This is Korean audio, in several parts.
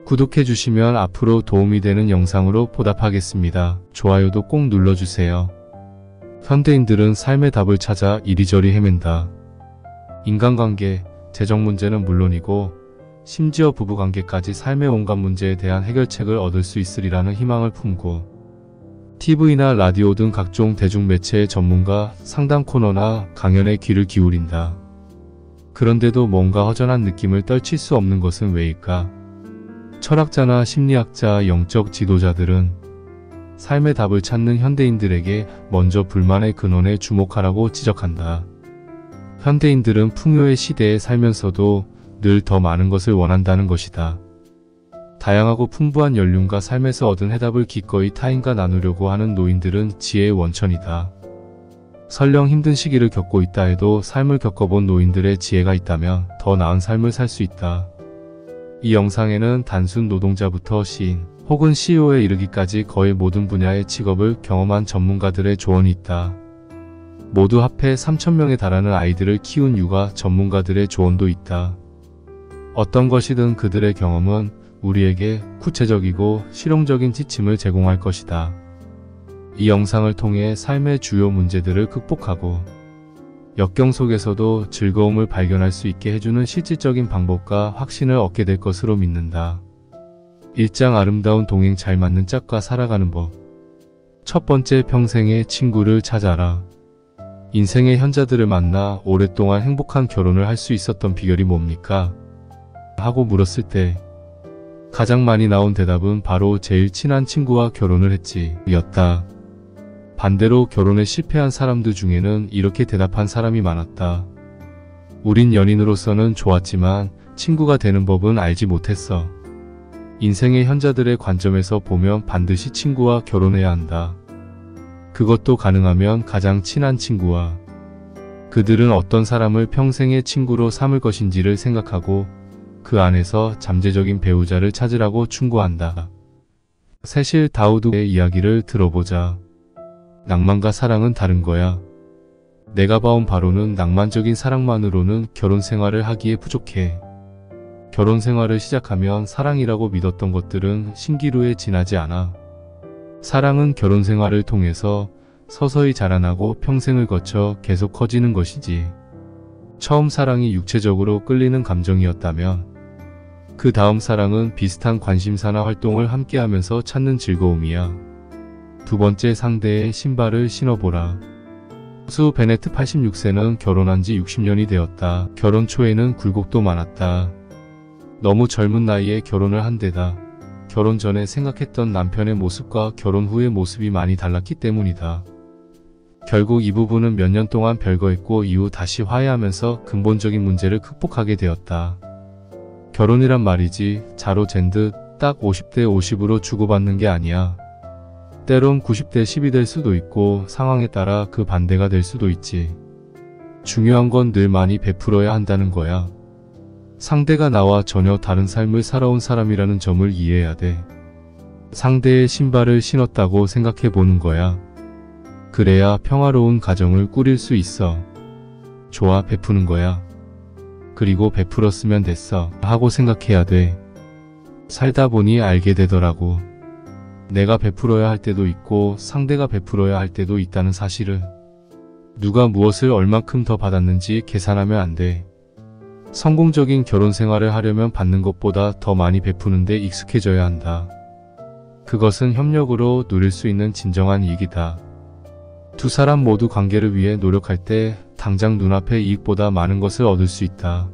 구독해주시면 앞으로 도움이 되는 영상으로 보답하겠습니다. 좋아요도 꼭 눌러주세요. 현대인들은 삶의 답을 찾아 이리저리 헤맨다. 인간관계, 재정 문제는 물론이고 심지어 부부관계까지 삶의 온갖 문제에 대한 해결책을 얻을 수 있으리라는 희망을 품고 TV나 라디오 등 각종 대중매체의 전문가, 상담 코너나 강연에 귀를 기울인다. 그런데도 뭔가 허전한 느낌을 떨칠 수 없는 것은 왜일까? 철학자나 심리학자, 영적 지도자들은 삶의 답을 찾는 현대인들에게 먼저 불만의 근원에 주목하라고 지적한다. 현대인들은 풍요의 시대에 살면서도 늘 더 많은 것을 원한다는 것이다. 다양하고 풍부한 연륜과 삶에서 얻은 해답을 기꺼이 타인과 나누려고 하는 노인들은 지혜의 원천이다. 설령 힘든 시기를 겪고 있다 해도 삶을 겪어본 노인들의 지혜가 있다면 더 나은 삶을 살 수 있다. 이 영상에는 단순 노동자부터 시인 혹은 CEO에 이르기까지 거의 모든 분야의 직업을 경험한 전문가들의 조언이 있다. 모두 합해 3,000명에 달하는 아이들을 키운 육아 전문가들의 조언도 있다. 어떤 것이든 그들의 경험은 우리에게 구체적이고 실용적인 지침을 제공할 것이다. 이 영상을 통해 삶의 주요 문제들을 극복하고 역경 속에서도 즐거움을 발견할 수 있게 해주는 실질적인 방법과 확신을 얻게 될 것으로 믿는다. 1장 아름다운 동행 잘 맞는 짝과 살아가는 법. 첫 번째, 평생의 친구를 찾아라. 인생의 현자들을 만나 오랫동안 행복한 결혼을 할 수 있었던 비결이 뭡니까? 하고 물었을 때 가장 많이 나온 대답은 바로 제일 친한 친구와 결혼을 했지 였다. 반대로 결혼에 실패한 사람들 중에는 이렇게 대답한 사람이 많았다. 우린 연인으로서는 좋았지만 친구가 되는 법은 알지 못했어. 인생의 현자들의 관점에서 보면 반드시 친구와 결혼해야 한다. 그것도 가능하면 가장 친한 친구와. 그들은 어떤 사람을 평생의 친구로 삼을 것인지를 생각하고 그 안에서 잠재적인 배우자를 찾으라고 충고한다. 세실 다우드의 이야기를 들어보자. 낭만과 사랑은 다른 거야. 내가 봐온 바로는 낭만적인 사랑만으로는 결혼 생활을 하기에 부족해. 결혼 생활을 시작하면 사랑이라고 믿었던 것들은 신기루에 지나지 않아. 사랑은 결혼 생활을 통해서 서서히 자라나고 평생을 거쳐 계속 커지는 것이지. 처음 사랑이 육체적으로 끌리는 감정이었다면 그 다음 사랑은 비슷한 관심사나 활동을 함께하면서 찾는 즐거움이야. 두 번째, 상대의 신발을 신어보라. 수 베네트 86세는 결혼한 지 60년이 되었다. 결혼 초에는 굴곡도 많았다. 너무 젊은 나이에 결혼을 한 데다 결혼 전에 생각했던 남편의 모습과 결혼 후의 모습이 많이 달랐기 때문이다. 결국 이 부부는 몇 년 동안 별거했고 이후 다시 화해하면서 근본적인 문제를 극복하게 되었다. 결혼이란 말이지 자로 잰 듯 딱 50대 50으로 주고받는 게 아니야. 때론 90대 10이 될 수도 있고 상황에 따라 그 반대가 될 수도 있지. 중요한 건 늘 많이 베풀어야 한다는 거야. 상대가 나와 전혀 다른 삶을 살아온 사람이라는 점을 이해해야 돼. 상대의 신발을 신었다고 생각해 보는 거야. 그래야 평화로운 가정을 꾸릴 수 있어. 좋아, 베푸는 거야. 그리고 베풀었으면 됐어 하고 생각해야 돼. 살다 보니 알게 되더라고. 내가 베풀어야 할 때도 있고 상대가 베풀어야 할 때도 있다는 사실을. 누가 무엇을 얼만큼 더 받았는지 계산하면 안 돼. 성공적인 결혼 생활을 하려면 받는 것보다 더 많이 베푸는데 익숙해져야 한다. 그것은 협력으로 누릴 수 있는 진정한 이익이다. 두 사람 모두 관계를 위해 노력할 때 당장 눈앞의 이익보다 많은 것을 얻을 수 있다.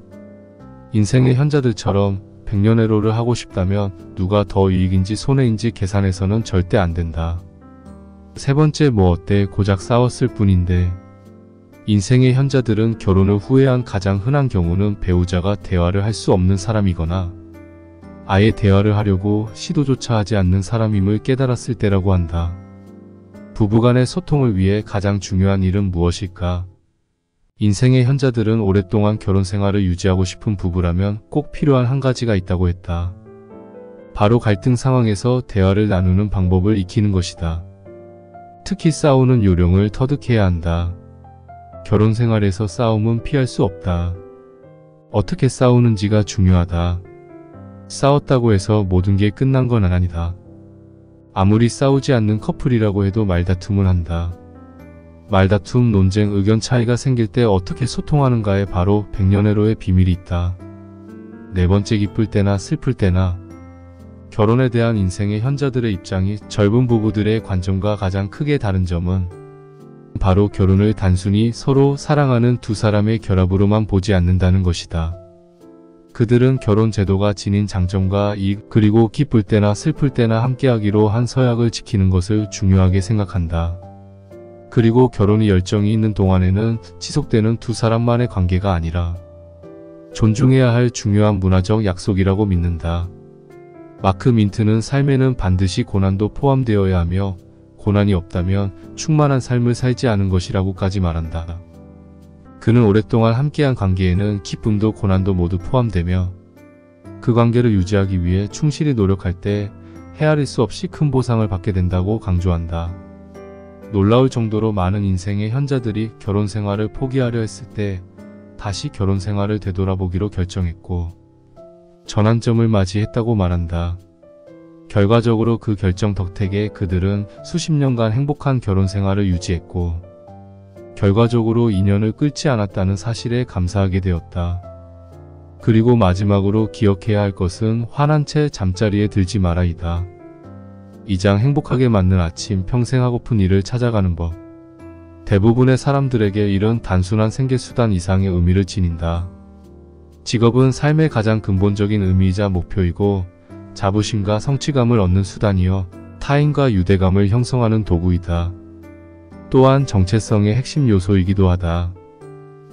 인생의 현자들처럼 백년해로를 하고 싶다면 누가 더 이익인지 손해인지 계산해서는 절대 안 된다. 세 번째, 뭐 어때, 고작 싸웠을 뿐인데. 인생의 현자들은 결혼을 후회한 가장 흔한 경우는 배우자가 대화를 할 수 없는 사람이거나 아예 대화를 하려고 시도조차 하지 않는 사람임을 깨달았을 때라고 한다. 부부간의 소통을 위해 가장 중요한 일은 무엇일까? 인생의 현자들은 오랫동안 결혼 생활을 유지하고 싶은 부부라면 꼭 필요한 한 가지가 있다고 했다. 바로 갈등 상황에서 대화를 나누는 방법을 익히는 것이다. 특히 싸우는 요령을 터득해야 한다. 결혼 생활에서 싸움은 피할 수 없다. 어떻게 싸우는지가 중요하다. 싸웠다고 해서 모든 게 끝난 건 아니다. 아무리 싸우지 않는 커플이라고 해도 말다툼은 한다. 말다툼, 논쟁, 의견 차이가 생길 때 어떻게 소통하는가에 바로 백년해로의 비밀이 있다. 네 번째, 기쁠 때나 슬플 때나 결혼에 대한 인생의 현자들의 입장이 젊은 부부들의 관점과 가장 크게 다른 점은 바로 결혼을 단순히 서로 사랑하는 두 사람의 결합으로만 보지 않는다는 것이다. 그들은 결혼 제도가 지닌 장점과 이익, 그리고 기쁠 때나 슬플 때나 함께하기로 한 서약을 지키는 것을 중요하게 생각한다. 그리고 결혼이 열정이 있는 동안에는 지속되는 두 사람만의 관계가 아니라 존중해야 할 중요한 문화적 약속이라고 믿는다. 마크 민트는 삶에는 반드시 고난도 포함되어야 하며 고난이 없다면 충만한 삶을 살지 않은 것이라고까지 말한다. 그는 오랫동안 함께한 관계에는 기쁨도 고난도 모두 포함되며 그 관계를 유지하기 위해 충실히 노력할 때 헤아릴 수 없이 큰 보상을 받게 된다고 강조한다. 놀라울 정도로 많은 인생의 현자들이 결혼 생활을 포기하려 했을 때 다시 결혼 생활을 되돌아보기로 결정했고 전환점을 맞이했다고 말한다. 결과적으로 그 결정 덕택에 그들은 수십 년간 행복한 결혼 생활을 유지했고 결과적으로 인연을 끊지 않았다는 사실에 감사하게 되었다. 그리고 마지막으로 기억해야 할 것은 화난 채 잠자리에 들지 마라이다. 2장, 행복하게 맞는 아침, 평생 하고픈 일을 찾아가는 법. 대부분의 사람들에게 일은 단순한 생계수단 이상의 의미를 지닌다. 직업은 삶의 가장 근본적인 의미이자 목표이고 자부심과 성취감을 얻는 수단이요 타인과 유대감을 형성하는 도구이다. 또한 정체성의 핵심 요소이기도 하다.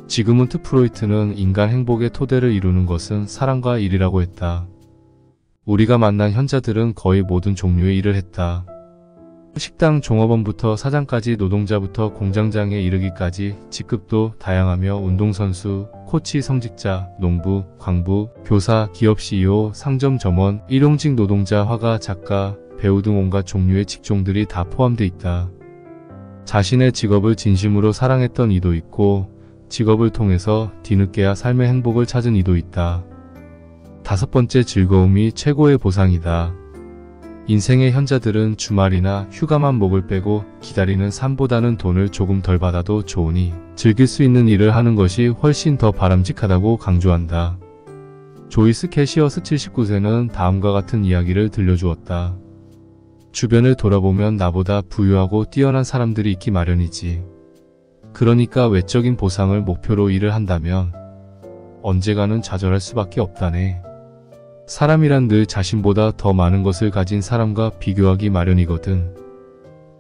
지그문트 프로이트는 인간 행복의 토대를 이루는 것은 사랑과 일이라고 했다. 우리가 만난 현자들은 거의 모든 종류의 일을 했다. 식당 종업원부터 사장까지 노동자부터 공장장에 이르기까지 직급도 다양하며 운동선수, 코치, 성직자, 농부, 광부, 교사, 기업 CEO, 상점 점원, 일용직 노동자, 화가, 작가, 배우 등 온갖 종류의 직종들이 다 포함되어 있다. 자신의 직업을 진심으로 사랑했던 이도 있고 직업을 통해서 뒤늦게야 삶의 행복을 찾은 이도 있다. 5번째, 즐거움이 최고의 보상이다. 인생의 현자들은 주말이나 휴가만 목을 빼고 기다리는 삶보다는 돈을 조금 덜 받아도 좋으니 즐길 수 있는 일을 하는 것이 훨씬 더 바람직하다고 강조한다. 조이스 캐시어스 79세는 다음과 같은 이야기를 들려주었다. 주변을 돌아보면 나보다 부유하고 뛰어난 사람들이 있기 마련이지. 그러니까 외적인 보상을 목표로 일을 한다면 언젠가는 좌절할 수밖에 없다네. 사람이란 늘 자신보다 더 많은 것을 가진 사람과 비교하기 마련이거든.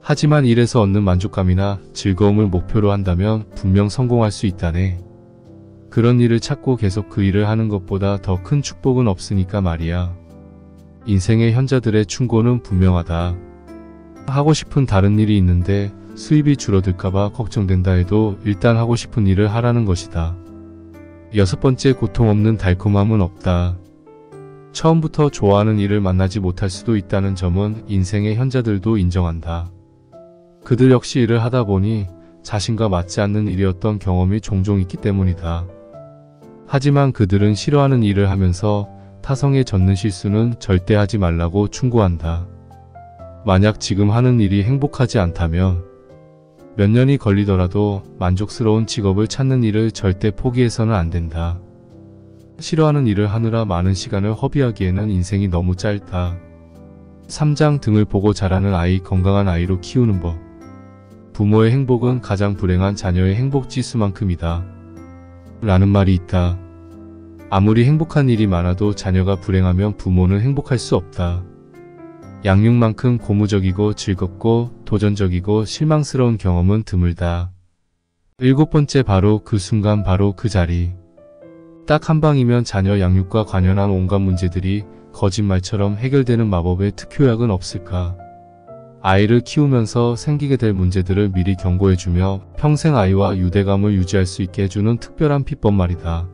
하지만 일에서 얻는 만족감이나 즐거움을 목표로 한다면 분명 성공할 수 있다네. 그런 일을 찾고 계속 그 일을 하는 것보다 더 큰 축복은 없으니까 말이야. 인생의 현자들의 충고는 분명하다. 하고 싶은 다른 일이 있는데 수입이 줄어들까봐 걱정된다 해도 일단 하고 싶은 일을 하라는 것이다. 6번째, 고통 없는 달콤함은 없다. 처음부터 좋아하는 일을 만나지 못할 수도 있다는 점은 인생의 현자들도 인정한다. 그들 역시 일을 하다 보니 자신과 맞지 않는 일이었던 경험이 종종 있기 때문이다. 하지만 그들은 싫어하는 일을 하면서 타성에 젖는 실수는 절대 하지 말라고 충고한다. 만약 지금 하는 일이 행복하지 않다면 몇 년이 걸리더라도 만족스러운 직업을 찾는 일을 절대 포기해서는 안 된다. 싫어하는 일을 하느라 많은 시간을 허비하기에는 인생이 너무 짧다. 3장, 등을 보고 자라는 아이, 건강한 아이로 키우는 법. 부모의 행복은 가장 불행한 자녀의 행복 지수만큼이다. 라는 말이 있다. 아무리 행복한 일이 많아도 자녀가 불행하면 부모는 행복할 수 없다. 양육만큼 고무적이고 즐겁고 도전적이고 실망스러운 경험은 드물다. 7번째, 바로 그 순간, 바로 그 자리. 딱 한 방이면 자녀 양육과 관련한 온갖 문제들이 거짓말처럼 해결되는 마법의 특효약은 없을까? 아이를 키우면서 생기게 될 문제들을 미리 경고해주며 평생 아이와 유대감을 유지할 수 있게 해주는 특별한 비법 말이다.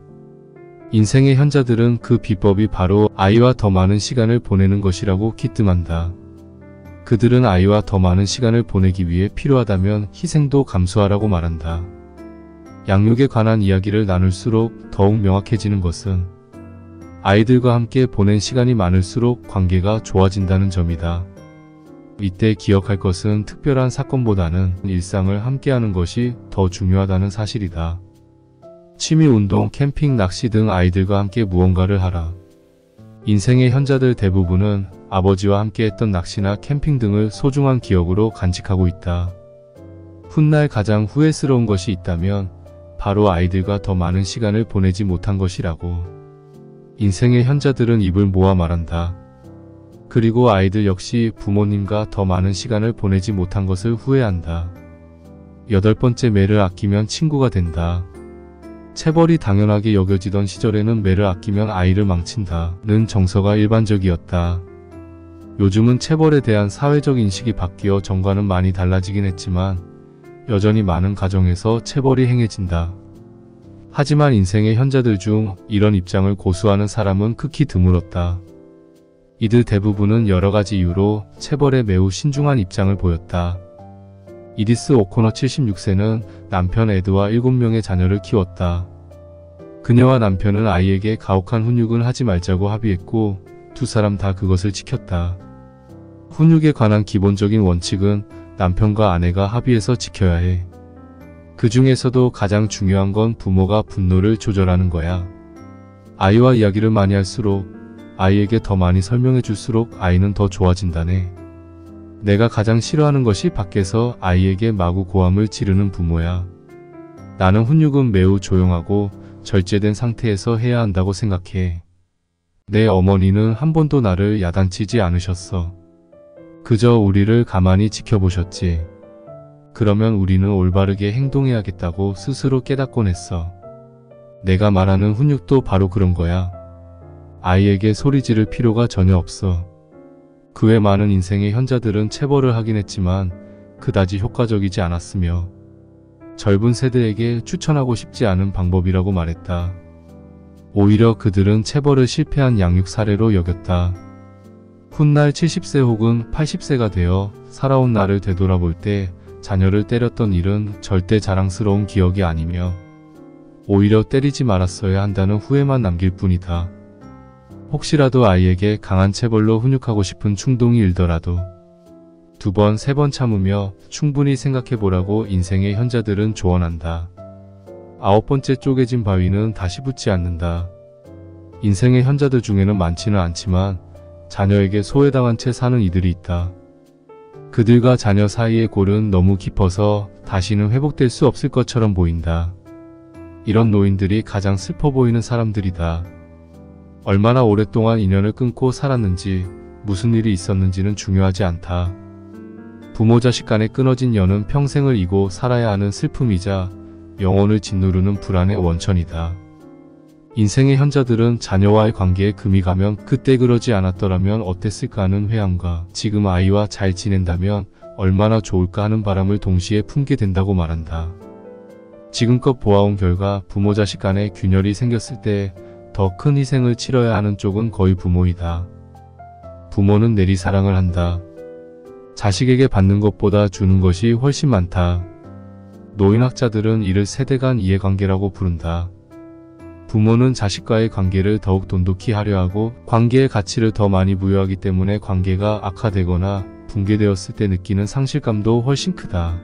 인생의 현자들은 그 비법이 바로 아이와 더 많은 시간을 보내는 것이라고 기뜸한다. 그들은 아이와 더 많은 시간을 보내기 위해 필요하다면 희생도 감수하라고 말한다. 양육에 관한 이야기를 나눌수록 더욱 명확해지는 것은 아이들과 함께 보낸 시간이 많을수록 관계가 좋아진다는 점이다. 이때 기억할 것은 특별한 사건보다는 일상을 함께하는 것이 더 중요하다는 사실이다. 취미, 운동, 캠핑, 낚시 등 아이들과 함께 무언가를 하라. 인생의 현자들 대부분은 아버지와 함께 했던 낚시나 캠핑 등을 소중한 기억으로 간직하고 있다. 훗날 가장 후회스러운 것이 있다면 바로 아이들과 더 많은 시간을 보내지 못한 것이라고. 인생의 현자들은 입을 모아 말한다. 그리고 아이들 역시 부모님과 더 많은 시간을 보내지 못한 것을 후회한다. 8번째, 매를 아끼면 친구가 된다. 체벌이 당연하게 여겨지던 시절에는 매를 아끼면 아이를 망친다는 정서가 일반적이었다. 요즘은 체벌에 대한 사회적 인식이 바뀌어 전과는 많이 달라지긴 했지만 여전히 많은 가정에서 체벌이 행해진다. 하지만 인생의 현자들 중 이런 입장을 고수하는 사람은 극히 드물었다. 이들 대부분은 여러가지 이유로 체벌에 매우 신중한 입장을 보였다. 이디스 오코너 76세는 남편 에드와 7명의 자녀를 키웠다. 그녀와 남편은 아이에게 가혹한 훈육은 하지 말자고 합의했고 두 사람 다 그것을 지켰다. 훈육에 관한 기본적인 원칙은 남편과 아내가 합의해서 지켜야 해. 그 중에서도 가장 중요한 건 부모가 분노를 조절하는 거야. 아이와 이야기를 많이 할수록, 아이에게 더 많이 설명해 줄수록 아이는 더 좋아진다네. 내가 가장 싫어하는 것이 밖에서 아이에게 마구 고함을 지르는 부모야. 나는 훈육은 매우 조용하고 절제된 상태에서 해야 한다고 생각해. 내 어머니는 한 번도 나를 야단치지 않으셨어. 그저 우리를 가만히 지켜보셨지. 그러면 우리는 올바르게 행동해야겠다고 스스로 깨닫곤 했어. 내가 말하는 훈육도 바로 그런 거야. 아이에게 소리 지를 필요가 전혀 없어. 그 외 많은 인생의 현자들은 체벌을 하긴 했지만 그다지 효과적이지 않았으며 젊은 세대에게 추천하고 싶지 않은 방법이라고 말했다. 오히려 그들은 체벌을 실패한 양육 사례로 여겼다. 훗날 70세 혹은 80세가 되어 살아온 나를 되돌아볼 때 자녀를 때렸던 일은 절대 자랑스러운 기억이 아니며 오히려 때리지 말았어야 한다는 후회만 남길 뿐이다. 혹시라도 아이에게 강한 체벌로 훈육하고 싶은 충동이 일더라도 2번, 3번 참으며 충분히 생각해보라고 인생의 현자들은 조언한다. 9번째, 쪼개진 바위는 다시 붙지 않는다. 인생의 현자들 중에는 많지는 않지만 자녀에게 소외당한 채 사는 이들이 있다. 그들과 자녀 사이의 골은 너무 깊어서 다시는 회복될 수 없을 것처럼 보인다. 이런 노인들이 가장 슬퍼 보이는 사람들이다. 얼마나 오랫동안 인연을 끊고 살았는지, 무슨 일이 있었는지는 중요하지 않다. 부모 자식 간의 끊어진 연은 평생을 이고 살아야 하는 슬픔이자 영혼을 짓누르는 불안의 원천이다. 인생의 현자들은 자녀와의 관계에 금이 가면 그때 그러지 않았더라면 어땠을까 하는 회한과 지금 아이와 잘 지낸다면 얼마나 좋을까 하는 바람을 동시에 품게 된다고 말한다. 지금껏 보아온 결과 부모 자식 간에 균열이 생겼을 때 더 큰 희생을 치러야 하는 쪽은 거의 부모이다. 부모는 내리사랑을 한다. 자식에게 받는 것보다 주는 것이 훨씬 많다. 노인학자들은 이를 세대 간 이해관계라고 부른다. 부모는 자식과의 관계를 더욱 돈독히 하려 하고 관계의 가치를 더 많이 부여하기 때문에 관계가 악화되거나 붕괴되었을 때 느끼는 상실감도 훨씬 크다.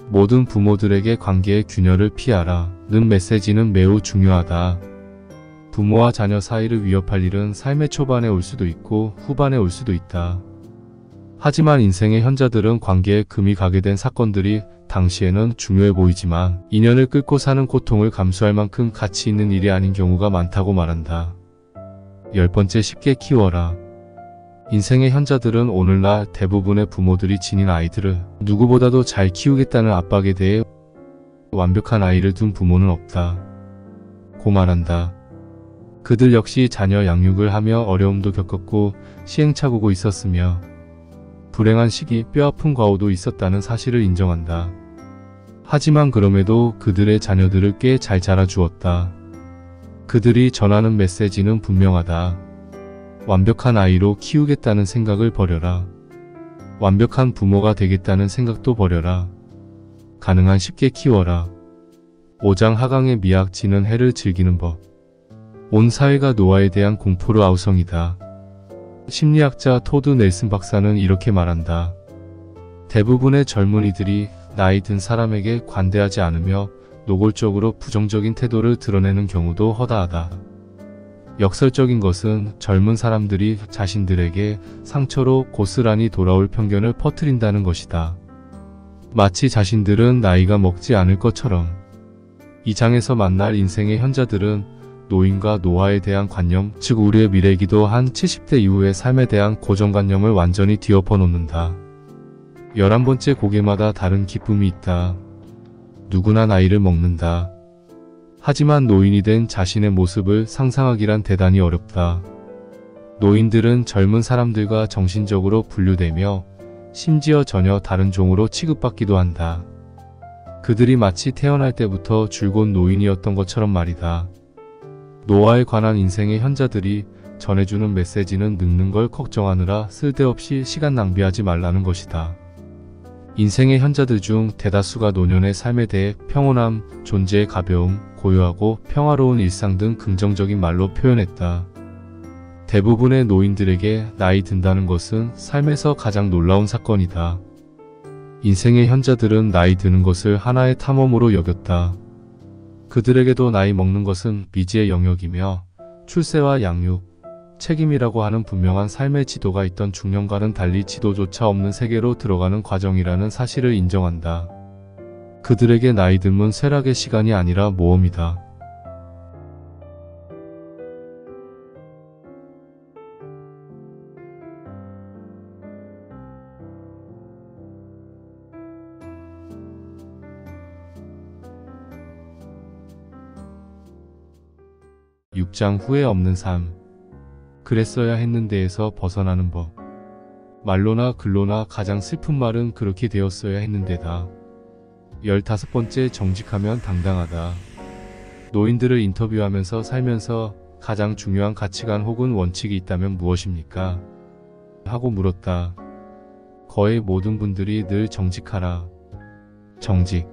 모든 부모들에게 관계의 균열을 피하라는 메시지는 매우 중요하다. 부모와 자녀 사이를 위협할 일은 삶의 초반에 올 수도 있고 후반에 올 수도 있다. 하지만 인생의 현자들은 관계에 금이 가게 된 사건들이 당시에는 중요해 보이지만 인연을 끊고 사는 고통을 감수할 만큼 가치 있는 일이 아닌 경우가 많다고 말한다. 10번째, 쉽게 키워라. 인생의 현자들은 오늘날 대부분의 부모들이 지닌 아이들을 누구보다도 잘 키우겠다는 압박에 대해 완벽한 아이를 둔 부모는 없다 고 말한다. 그들 역시 자녀 양육을 하며 어려움도 겪었고 시행착오고 있었으며 불행한 시기, 뼈아픈 과오도 있었다는 사실을 인정한다. 하지만 그럼에도 그들의 자녀들을 꽤 잘 자라주었다. 그들이 전하는 메시지는 분명하다. 완벽한 아이로 키우겠다는 생각을 버려라. 완벽한 부모가 되겠다는 생각도 버려라. 가능한 쉽게 키워라. 5장 하강의 미학 지는 해를 즐기는 법. 온 사회가 노화에 대한 공포로 아우성이다. 심리학자 토드 넬슨 박사는 이렇게 말한다. 대부분의 젊은이들이 나이 든 사람에게 관대하지 않으며 노골적으로 부정적인 태도를 드러내는 경우도 허다하다. 역설적인 것은 젊은 사람들이 자신들에게 상처로 고스란히 돌아올 편견을 퍼뜨린다는 것이다. 마치 자신들은 나이가 먹지 않을 것처럼. 이 장에서 만날 인생의 현자들은 노인과 노화에 대한 관념, 즉 우리의 미래이기도 한 70대 이후의 삶에 대한 고정관념을 완전히 뒤엎어 놓는다. 11번째 고개마다 다른 기쁨이 있다. 누구나 나이를 먹는다. 하지만 노인이 된 자신의 모습을 상상하기란 대단히 어렵다. 노인들은 젊은 사람들과 정신적으로 분류되며 심지어 전혀 다른 종으로 취급받기도 한다. 그들이 마치 태어날 때부터 줄곧 노인이었던 것처럼 말이다. 노화에 관한 인생의 현자들이 전해주는 메시지는 늙는 걸 걱정하느라 쓸데없이 시간 낭비하지 말라는 것이다. 인생의 현자들 중 대다수가 노년의 삶에 대해 평온함, 존재의 가벼움, 고요하고 평화로운 일상 등 긍정적인 말로 표현했다. 대부분의 노인들에게 나이 든다는 것은 삶에서 가장 놀라운 사건이다. 인생의 현자들은 나이 드는 것을 하나의 탐험으로 여겼다. 그들에게도 나이 먹는 것은 미지의 영역이며 출세와 양육, 책임이라고 하는 분명한 삶의 지도가 있던 중년과는 달리 지도조차 없는 세계로 들어가는 과정이라는 사실을 인정한다. 그들에게 나이 듦은 쇠락의 시간이 아니라 모험이다. (6장) 후회 없는 삶. 그랬어야 했는데에서 벗어나는 법. 말로나 글로나 가장 슬픈 말은 그렇게 되었어야 했는데다. 15번째 정직하면 당당하다. 노인들을 인터뷰하면서 살면서 가장 중요한 가치관 혹은 원칙이 있다면 무엇입니까? 하고 물었다. 거의 모든 분들이 늘 정직하라. 정직.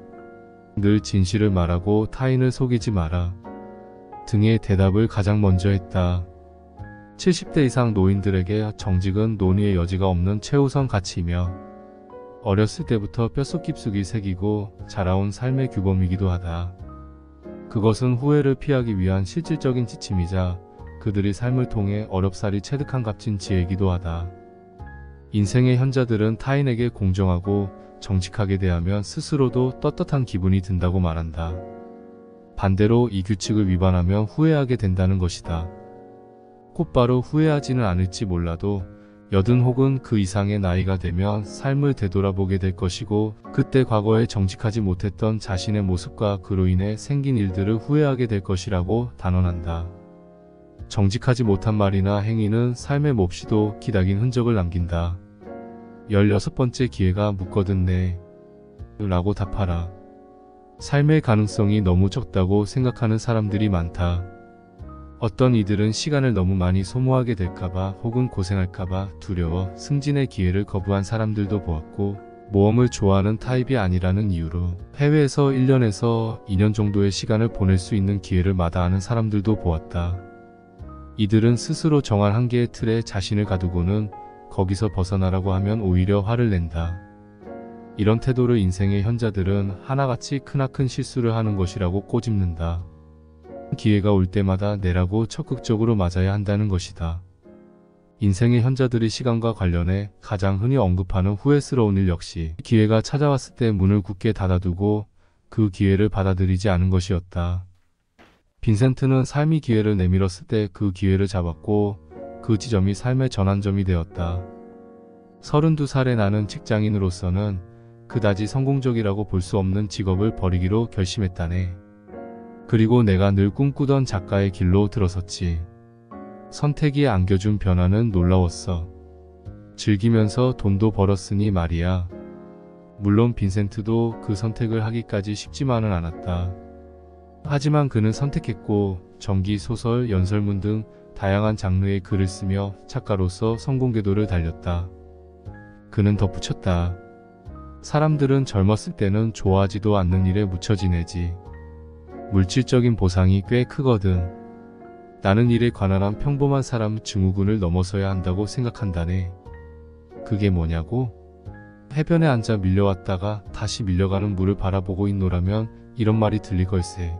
늘 진실을 말하고 타인을 속이지 마라. 등의 대답을 가장 먼저 했다. 70대 이상 노인들에게 정직은 논의의 여지가 없는 최우선 가치이며 어렸을 때부터 뼛속 깊숙이 새기고 자라온 삶의 규범이기도 하다. 그것은 후회를 피하기 위한 실질적인 지침이자 그들이 삶을 통해 어렵사리 체득한 값진 지혜이기도 하다. 인생의 현자들은 타인에게 공정하고 정직하게 대하면 스스로도 떳떳한 기분이 든다고 말한다. 반대로 이 규칙을 위반하면 후회하게 된다는 것이다. 곧바로 후회하지는 않을지 몰라도 80 혹은 그 이상의 나이가 되면 삶을 되돌아보게 될 것이고 그때 과거에 정직하지 못했던 자신의 모습과 그로 인해 생긴 일들을 후회하게 될 것이라고 단언한다. 정직하지 못한 말이나 행위는 삶의 몹시도 기닥인 흔적을 남긴다. 16번째 기회가 묻거든 네 라고 답하라. 삶의 가능성이 너무 적다고 생각하는 사람들이 많다. 어떤 이들은 시간을 너무 많이 소모하게 될까봐 혹은 고생할까봐 두려워 승진의 기회를 거부한 사람들도 보았고 모험을 좋아하는 타입이 아니라는 이유로 해외에서 1년에서 2년 정도의 시간을 보낼 수 있는 기회를 마다하는 사람들도 보았다. 이들은 스스로 정한 한계의 틀에 자신을 가두고는 거기서 벗어나라고 하면 오히려 화를 낸다. 이런 태도를 인생의 현자들은 하나같이 크나큰 실수를 하는 것이라고 꼬집는다. 기회가 올 때마다 내라고 적극적으로 맞아야 한다는 것이다. 인생의 현자들이 시간과 관련해 가장 흔히 언급하는 후회스러운 일 역시 기회가 찾아왔을 때 문을 굳게 닫아두고 그 기회를 받아들이지 않은 것이었다. 빈센트는 삶이 기회를 내밀었을 때 그 기회를 잡았고 그 지점이 삶의 전환점이 되었다. 32살의 나는 직장인으로서는 그다지 성공적이라고 볼 수 없는 직업을 버리기로 결심했다네. 그리고 내가 늘 꿈꾸던 작가의 길로 들어섰지. 선택이 안겨준 변화는 놀라웠어. 즐기면서 돈도 벌었으니 말이야. 물론 빈센트도 그 선택을 하기까지 쉽지만은 않았다. 하지만 그는 선택했고 전기, 소설, 연설문 등 다양한 장르의 글을 쓰며 작가로서 성공 궤도를 달렸다. 그는 덧붙였다. 사람들은 젊었을 때는 좋아하지도 않는 일에 묻혀 지내지. 물질적인 보상이 꽤 크거든. 나는 일에 관한한 평범한 사람 증후군을 넘어서야 한다고 생각한다네. 그게 뭐냐고? 해변에 앉아 밀려왔다가 다시 밀려가는 물을 바라보고 있노라면 이런 말이 들릴 걸세.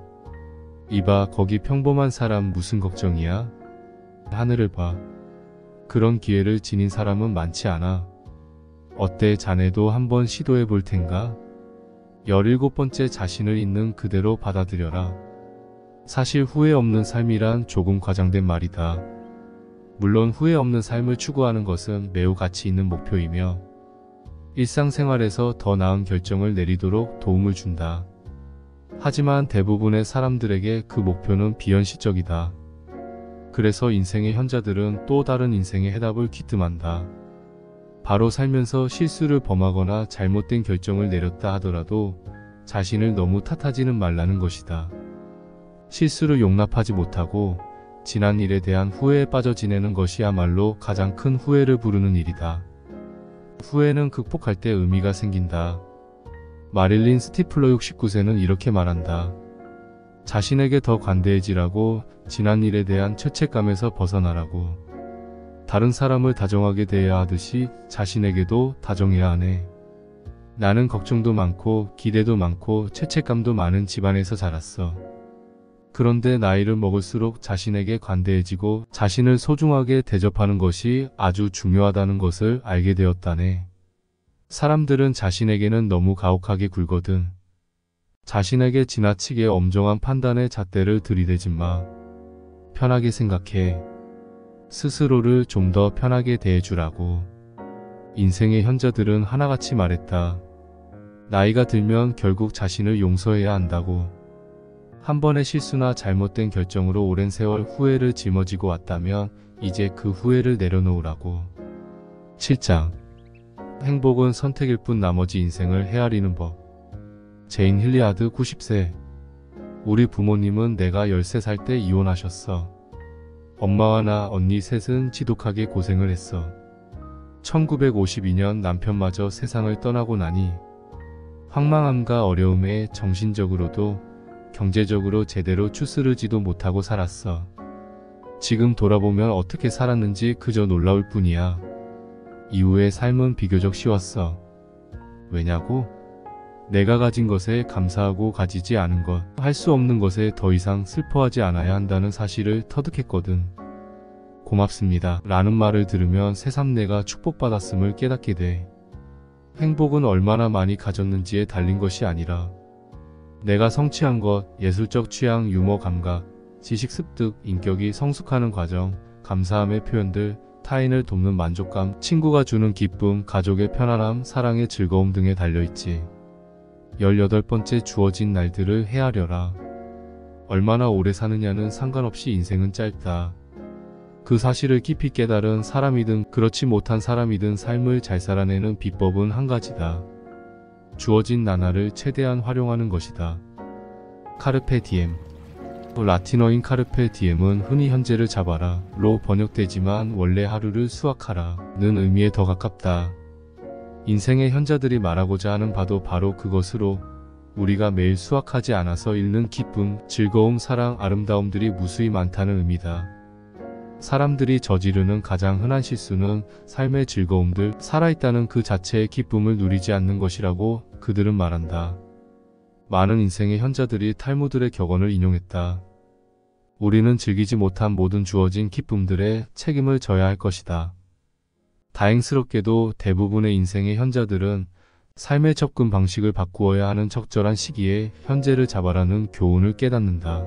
이봐, 거기 평범한 사람 무슨 걱정이야? 하늘을 봐. 그런 기회를 지닌 사람은 많지 않아. 어때, 자네도 한번 시도해 볼 텐가? 17번째, 자신을 있는 그대로 받아들여라. 사실 후회 없는 삶이란 조금 과장된 말이다. 물론 후회 없는 삶을 추구하는 것은 매우 가치 있는 목표이며 일상생활에서 더 나은 결정을 내리도록 도움을 준다. 하지만 대부분의 사람들에게 그 목표는 비현실적이다. 그래서 인생의 현자들은 또 다른 인생의 해답을 귀뜸한다. 바로 살면서 실수를 범하거나 잘못된 결정을 내렸다 하더라도 자신을 너무 탓하지는 말라는 것이다. 실수를 용납하지 못하고 지난 일에 대한 후회에 빠져 지내는 것이야말로 가장 큰 후회를 부르는 일이다. 후회는 극복할 때 의미가 생긴다. 마릴린 스티플러 69세는 이렇게 말한다. 자신에게 더 관대해지라고, 지난 일에 대한 죄책감에서 벗어나라고. 다른 사람을 다정하게 대해야 하듯이 자신에게도 다정해야 하네. 나는 걱정도 많고 기대도 많고 죄책감도 많은 집안에서 자랐어. 그런데 나이를 먹을수록 자신에게 관대해지고 자신을 소중하게 대접하는 것이 아주 중요하다는 것을 알게 되었다네. 사람들은 자신에게는 너무 가혹하게 굴거든. 자신에게 지나치게 엄정한 판단의 잣대를 들이대지 마. 편하게 생각해. 스스로를 좀 더 편하게 대해주라고. 인생의 현자들은 하나같이 말했다. 나이가 들면 결국 자신을 용서해야 한다고. 한 번의 실수나 잘못된 결정으로 오랜 세월 후회를 짊어지고 왔다면 이제 그 후회를 내려놓으라고. 7장. 행복은 선택일 뿐 나머지 인생을 헤아리는 법. 제인 힐리아드 90세. 우리 부모님은 내가 13살 때 이혼하셨어. 엄마와 나, 언니 셋은 지독하게 고생을 했어. 1952년 남편마저 세상을 떠나고 나니 황망함과 어려움에 정신적으로도 경제적으로 제대로 추스르지도 못하고 살았어. 지금 돌아보면 어떻게 살았는지 그저 놀라울 뿐이야. 이후의 삶은 비교적 쉬웠어. 왜냐고? 내가 가진 것에 감사하고 가지지 않은 것, 할 수 없는 것에 더 이상 슬퍼하지 않아야 한다는 사실을 터득했거든. 고맙습니다 라는 말을 들으면 새삼 내가 축복받았음을 깨닫게 돼. 행복은 얼마나 많이 가졌는지에 달린 것이 아니라 내가 성취한 것, 예술적 취향, 유머 감각, 지식 습득, 인격이 성숙하는 과정, 감사함의 표현들, 타인을 돕는 만족감, 친구가 주는 기쁨, 가족의 편안함, 사랑의 즐거움 등에 달려있지. 18번째, 주어진 날들을 헤아려라. 얼마나 오래 사느냐는 상관없이 인생은 짧다. 그 사실을 깊이 깨달은 사람이든 그렇지 못한 사람이든 삶을 잘 살아내는 비법은 한 가지다. 주어진 나날을 최대한 활용하는 것이다. 카르페 디엠. 라틴어인 카르페 디엠은 흔히 현재를 잡아라 로 번역되지만 원래 하루를 수확하라 는 의미에 더 가깝다. 인생의 현자들이 말하고자 하는 바도 바로 그것으로 우리가 매일 수확하지 않아서 잃는 기쁨, 즐거움, 사랑, 아름다움들이 무수히 많다는 의미다. 사람들이 저지르는 가장 흔한 실수는 삶의 즐거움들, 살아있다는 그 자체의 기쁨을 누리지 않는 것이라고 그들은 말한다. 많은 인생의 현자들이 탈무드의 격언을 인용했다. 우리는 즐기지 못한 모든 주어진 기쁨들에 책임을 져야 할 것이다. 다행스럽게도 대부분의 인생의 현자들은 삶의 접근 방식을 바꾸어야 하는 적절한 시기에 현재를 잡아라는 교훈을 깨닫는다.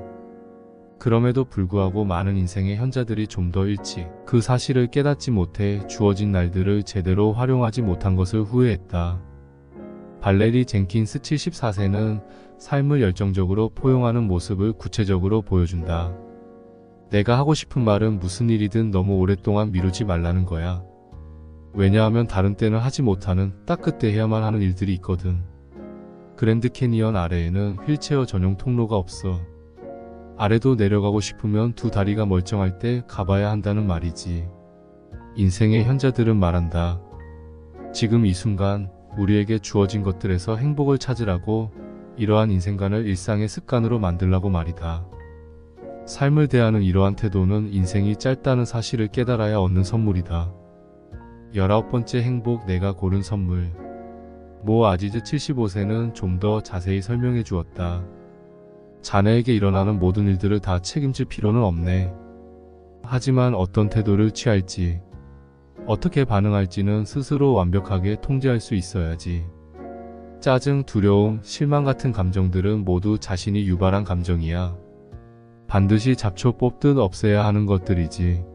그럼에도 불구하고 많은 인생의 현자들이 좀 더 일찍 그 사실을 깨닫지 못해 주어진 날들을 제대로 활용하지 못한 것을 후회했다. 발레리 젠킨스 74세는 삶을 열정적으로 포용하는 모습을 구체적으로 보여준다. 내가 하고 싶은 말은 무슨 일이든 너무 오랫동안 미루지 말라는 거야. 왜냐하면 다른 때는 하지 못하는, 딱 그때 해야만 하는 일들이 있거든. 그랜드 캐니언 아래에는 휠체어 전용 통로가 없어. 아래도 내려가고 싶으면 두 다리가 멀쩡할 때 가봐야 한다는 말이지. 인생의 현자들은 말한다. 지금 이 순간 우리에게 주어진 것들에서 행복을 찾으라고, 이러한 인생관을 일상의 습관으로 만들라고 말이다. 삶을 대하는 이러한 태도는 인생이 짧다는 사실을 깨달아야 얻는 선물이다. 19번째 행복 내가 고른 선물. 모 아지즈 75세는 좀 더 자세히 설명해 주었다. 자네에게 일어나는 모든 일들을 다 책임질 필요는 없네. 하지만 어떤 태도를 취할지, 어떻게 반응할지는 스스로 완벽하게 통제할 수 있어야지. 짜증, 두려움, 실망 같은 감정들은 모두 자신이 유발한 감정이야. 반드시 잡초 뽑듯 없애야 하는 것들이지.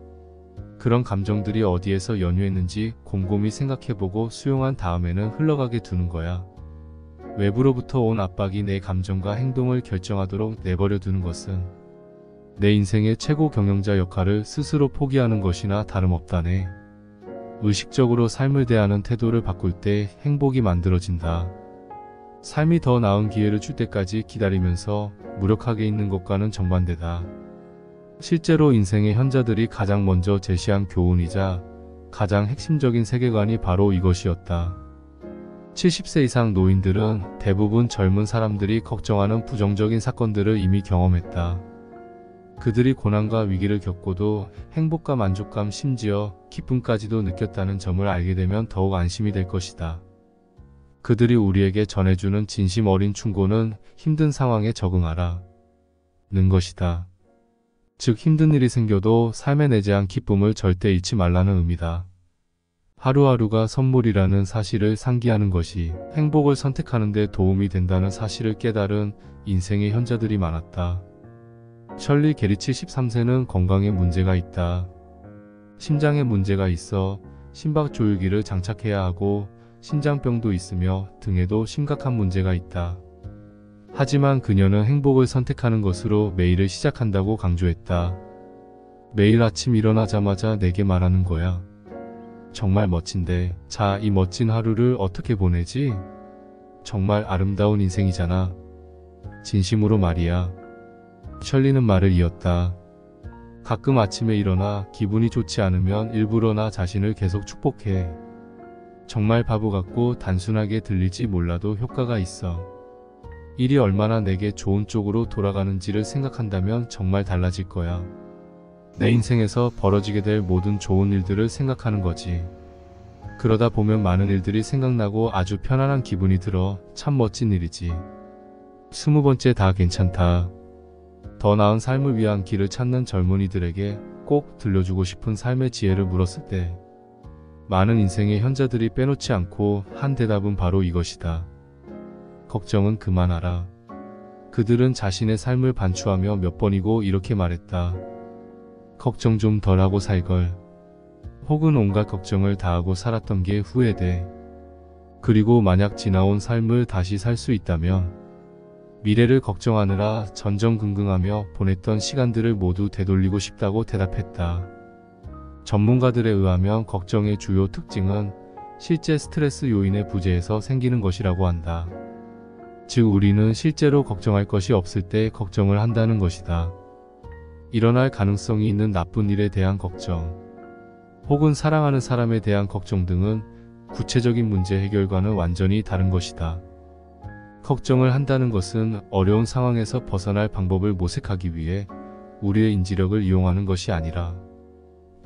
그런 감정들이 어디에서 연유했는지 곰곰이 생각해보고 수용한 다음에는 흘러가게 두는 거야. 외부로부터 온 압박이 내 감정과 행동을 결정하도록 내버려 두는 것은 내 인생의 최고 경영자 역할을 스스로 포기하는 것이나 다름없다네. 의식적으로 삶을 대하는 태도를 바꿀 때 행복이 만들어진다. 삶이 더 나은 기회를 줄 때까지 기다리면서 무력하게 있는 것과는 정반대다. 실제로 인생의 현자들이 가장 먼저 제시한 교훈이자 가장 핵심적인 세계관이 바로 이것이었다. 70세 이상 노인들은 대부분 젊은 사람들이 걱정하는 부정적인 사건들을 이미 경험했다. 그들이 고난과 위기를 겪고도 행복과 만족감, 심지어 기쁨까지도 느꼈다는 점을 알게 되면 더욱 안심이 될 것이다. 그들이 우리에게 전해주는 진심 어린 충고는 힘든 상황에 적응하라 는 것이다. 즉 힘든 일이 생겨도 삶에 내재한 기쁨을 절대 잃지 말라는 의미다. 하루하루가 선물이라는 사실을 상기하는 것이 행복을 선택하는 데 도움이 된다는 사실을 깨달은 인생의 현자들이 많았다. 셜리 게리 73세는 건강에 문제가 있다. 심장에 문제가 있어 심박조율기를 장착해야 하고 심장병도 있으며 등에도 심각한 문제가 있다. 하지만 그녀는 행복을 선택하는 것으로 매일을 시작한다고 강조했다. 매일 아침 일어나자마자 내게 말하는 거야. 정말 멋진데, 자, 이 멋진 하루를 어떻게 보내지? 정말 아름다운 인생이잖아. 진심으로 말이야. 셜리는 말을 이었다. 가끔 아침에 일어나 기분이 좋지 않으면 일부러 나 자신을 계속 축복해. 정말 바보 같고 단순하게 들릴지 몰라도 효과가 있어. 일이 얼마나 내게 좋은 쪽으로 돌아가는지를 생각한다면 정말 달라질 거야. 내 인생에서 벌어지게 될 모든 좋은 일들을 생각하는 거지. 그러다 보면 많은 일들이 생각나고 아주 편안한 기분이 들어 참 멋진 일이지. 20번째 다 괜찮다. 더 나은 삶을 위한 길을 찾는 젊은이들에게 꼭 들려주고 싶은 삶의 지혜를 물었을 때 많은 인생의 현자들이 빼놓지 않고 한 대답은 바로 이것이다. 걱정은 그만하라. 그들은 자신의 삶을 반추하며 몇 번이고 이렇게 말했다. 걱정 좀 덜하고 살걸. 혹은 온갖 걱정을 다하고 살았던 게 후회돼. 그리고 만약 지나온 삶을 다시 살 수 있다면 미래를 걱정하느라 전전긍긍하며 보냈던 시간들을 모두 되돌리고 싶다고 대답했다. 전문가들에 의하면 걱정의 주요 특징은 실제 스트레스 요인의 부재에서 생기는 것이라고 한다. 즉 우리는 실제로 걱정할 것이 없을 때 걱정을 한다는 것이다. 일어날 가능성이 있는 나쁜 일에 대한 걱정, 혹은 사랑하는 사람에 대한 걱정 등은 구체적인 문제 해결과는 완전히 다른 것이다. 걱정을 한다는 것은 어려운 상황에서 벗어날 방법을 모색하기 위해 우리의 인지력을 이용하는 것이 아니라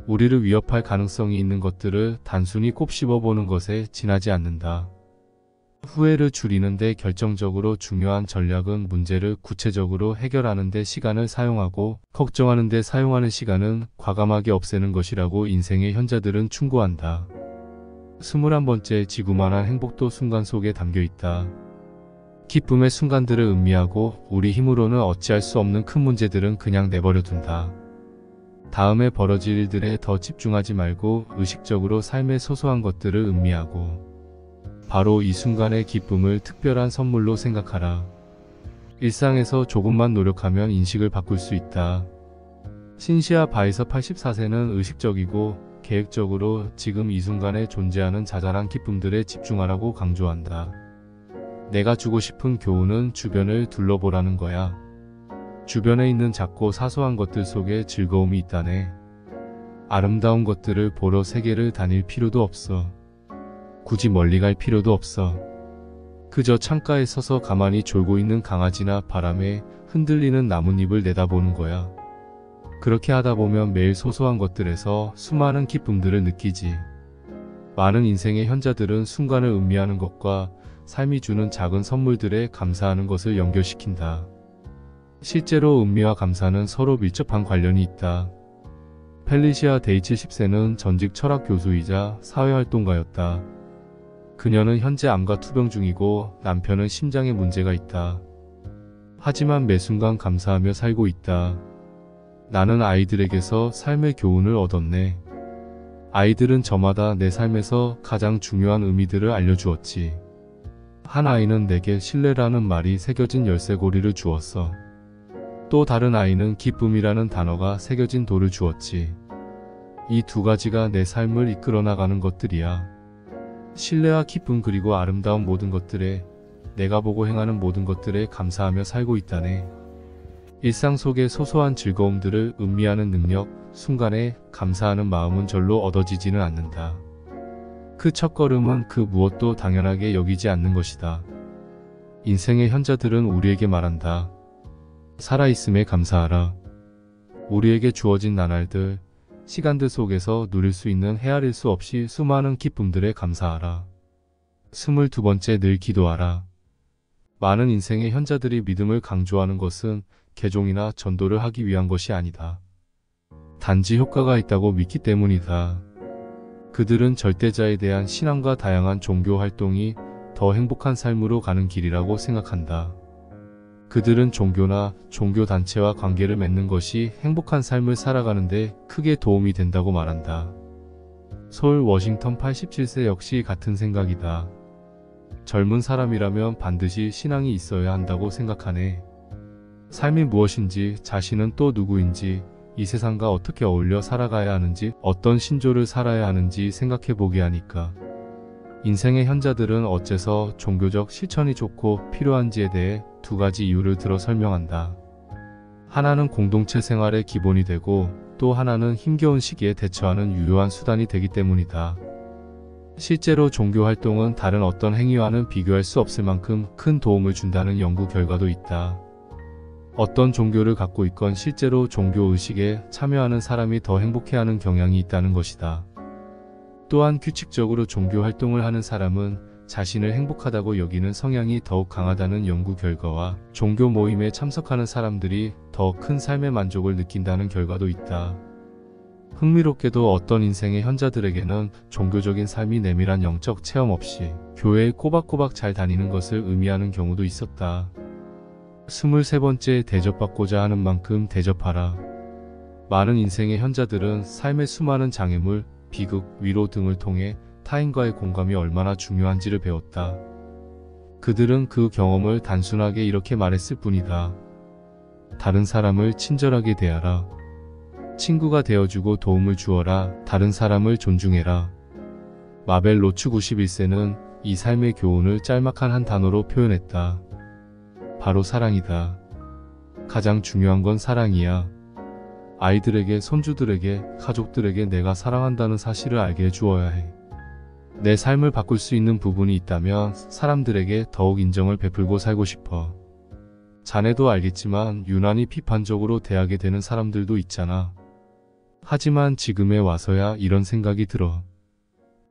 우리를 위협할 가능성이 있는 것들을 단순히 곱씹어보는 것에 지나지 않는다. 후회를 줄이는 데 결정적으로 중요한 전략은 문제를 구체적으로 해결하는 데 시간을 사용하고 걱정하는 데 사용하는 시간은 과감하게 없애는 것이라고 인생의 현자들은 충고한다. 21번째 지구만한 행복도 순간 속에 담겨있다. 기쁨의 순간들을 음미하고 우리 힘으로는 어찌할 수 없는 큰 문제들은 그냥 내버려 둔다. 다음에 벌어질 일들에 더 집중하지 말고 의식적으로 삶의 소소한 것들을 음미하고 바로 이 순간의 기쁨을 특별한 선물로 생각하라. 일상에서 조금만 노력하면 인식을 바꿀 수 있다. 신시아 바이서 84세는 의식적이고 계획적으로 지금 이 순간에 존재하는 자잘한 기쁨들에 집중하라고 강조한다. 내가 주고 싶은 교훈은 주변을 둘러보라는 거야. 주변에 있는 작고 사소한 것들 속에 즐거움이 있다네. 아름다운 것들을 보러 세계를 다닐 필요도 없어. 굳이 멀리 갈 필요도 없어. 그저 창가에 서서 가만히 졸고 있는 강아지나 바람에 흔들리는 나뭇잎을 내다보는 거야. 그렇게 하다 보면 매일 소소한 것들에서 수많은 기쁨들을 느끼지. 많은 인생의 현자들은 순간을 음미하는 것과 삶이 주는 작은 선물들에 감사하는 것을 연결시킨다. 실제로 음미와 감사는 서로 밀접한 관련이 있다. 펠리시아 데이츠 10세는 전직 철학 교수이자 사회활동가였다. 그녀는 현재 암과 투병 중이고 남편은 심장에 문제가 있다. 하지만 매 순간 감사하며 살고 있다. 나는 아이들에게서 삶의 교훈을 얻었네. 아이들은 저마다 내 삶에서 가장 중요한 의미들을 알려주었지. 한 아이는 내게 신뢰라는 말이 새겨진 열쇠고리를 주었어. 또 다른 아이는 기쁨이라는 단어가 새겨진 돌을 주었지. 이 두 가지가 내 삶을 이끌어 나가는 것들이야. 신뢰와 기쁨 그리고 아름다운 모든 것들에, 내가 보고 행하는 모든 것들에 감사하며 살고 있다네. 일상 속의 소소한 즐거움들을 음미하는 능력, 순간에 감사하는 마음은 절로 얻어지지는 않는다. 그 첫걸음은 그 무엇도 당연하게 여기지 않는 것이다. 인생의 현자들은 우리에게 말한다. 살아있음에 감사하라. 우리에게 주어진 나날들, 시간들 속에서 누릴 수 있는 헤아릴 수 없이 수많은 기쁨들에 감사하라. 22번째, 늘 기도하라. 많은 인생의 현자들이 믿음을 강조하는 것은 개종이나 전도를 하기 위한 것이 아니다. 단지 효과가 있다고 믿기 때문이다. 그들은 절대자에 대한 신앙과 다양한 종교 활동이 더 행복한 삶으로 가는 길이라고 생각한다. 그들은 종교나 종교단체와 관계를 맺는 것이 행복한 삶을 살아가는데 크게 도움이 된다고 말한다. 솔 워싱턴 87세 역시 같은 생각이다. 젊은 사람이라면 반드시 신앙이 있어야 한다고 생각하네. 삶이 무엇인지, 자신은 또 누구인지, 이 세상과 어떻게 어울려 살아가야 하는지, 어떤 신조를 살아야 하는지 생각해보게 하니까. 인생의 현자들은 어째서 종교적 실천이 좋고 필요한지에 대해 두 가지 이유를 들어 설명한다. 하나는 공동체 생활의 기본이 되고 또 하나는 힘겨운 시기에 대처하는 유효한 수단이 되기 때문이다. 실제로 종교 활동은 다른 어떤 행위와는 비교할 수 없을 만큼 큰 도움을 준다는 연구 결과도 있다. 어떤 종교를 갖고 있건 실제로 종교 의식에 참여하는 사람이 더 행복해하는 경향이 있다는 것이다. 또한 규칙적으로 종교 활동을 하는 사람은 자신을 행복하다고 여기는 성향이 더욱 강하다는 연구 결과와 종교 모임에 참석하는 사람들이 더 큰 삶의 만족을 느낀다는 결과도 있다. 흥미롭게도 어떤 인생의 현자들에게는 종교적인 삶이 내밀한 영적 체험 없이 교회에 꼬박꼬박 잘 다니는 것을 의미하는 경우도 있었다. 23번째, 대접받고자 하는 만큼 대접하라. 많은 인생의 현자들은 삶의 수많은 장애물, 비극, 위로 등을 통해 타인과의 공감이 얼마나 중요한지를 배웠다. 그들은 그 경험을 단순하게 이렇게 말했을 뿐이다. 다른 사람을 친절하게 대하라. 친구가 되어주고 도움을 주어라. 다른 사람을 존중해라. 마벨 로츠 91세는 이 삶의 교훈을 짤막한 한 단어로 표현했다. 바로 사랑이다. 가장 중요한 건 사랑이야. 아이들에게, 손주들에게, 가족들에게 내가 사랑한다는 사실을 알게 해주어야 해. 내 삶을 바꿀 수 있는 부분이 있다면 사람들에게 더욱 인정을 베풀고 살고 싶어. 자네도 알겠지만 유난히 비판적으로 대하게 되는 사람들도 있잖아. 하지만 지금에 와서야 이런 생각이 들어.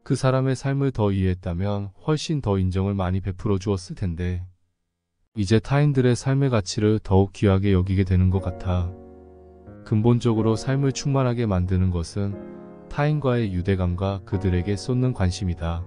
그 사람의 삶을 더 이해했다면 훨씬 더 인정을 많이 베풀어 주었을 텐데. 이제 타인들의 삶의 가치를 더욱 귀하게 여기게 되는 것 같아. 근본적으로 삶을 충만하게 만드는 것은 타인과의 유대감과 그들에게 쏟는 관심이다.